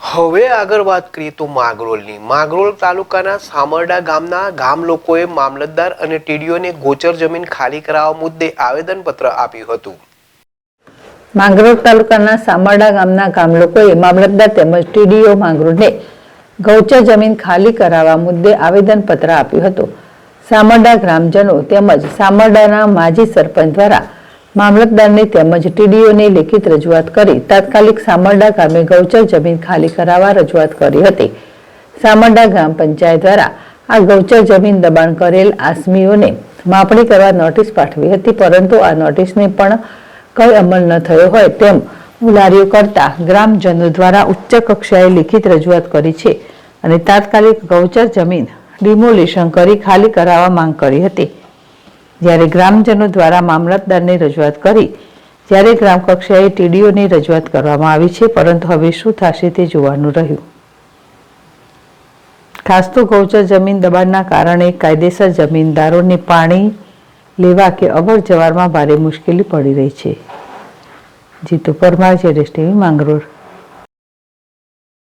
હવે આગળ વાત કરીએ તો માગરોળ તાલુકાના સામરડા ગામના ગામ લોકોએ મામલતદાર અને ટીડીઓને ગોચર જમીન ખાલી કરાવવા મુદ્દે આવેદનપત્ર આપ્યું હતું. માંગરોળ તાલુકાના સામરડા ગામના ગામ લોકોએ મામલતદાર તેમજ ટીડીઓ માંગરોળને ગૌચર જમીન ખાલી કરાવવા મુદ્દે આવેદનપત્ર આપ્યું હતું. સામરડા ગ્રામજનો તેમજ સામરડાના માજી સરપંચ દ્વારા મામલતદારને તેમજ ટીડીઓને લેખિત રજૂઆત કરી તાત્કાલિક સામરડા ગામે ગૌચર જમીન ખાલી કરાવવા રજૂઆત કરી હતી. સામરડા ગ્રામ પંચાયત દ્વારા આ ગૌચર જમીન દબાણ કરેલ આસમીઓને માપણી કરવા નોટિસ પાઠવી હતી, પરંતુ આ નોટિસને પણ કઈ અમલ ન થયો હોય તેમ ઉલારીઓ કરતા ગ્રામજનો દ્વારા ઉચ્ચ કક્ષાએ લેખિત રજૂઆત કરી છે અને તાત્કાલિક ગૌચર જમીન ડિમોલિશન કરી ખાલી કરાવવા માંગ કરી હતી. જ્યારે ગ્રામજનો દ્વારા મામલતદારને રજૂઆત કરી જ્યારે ગ્રામ કક્ષાએ ટીડીઓની રજૂઆત કરવામાં આવી છે, પરંતુ હવે શું થશે તે જોવાનું રહ્યું. ખાસ તો ગૌચર જમીન દબાણના કારણે કાયદેસર જમીનદારોને પાણી લેવા કે અવર જવરમાં ભારે મુશ્કેલી પડી રહી છે. જીતુ પરમાર, જેડેશ ટીવી, માંગરોળ.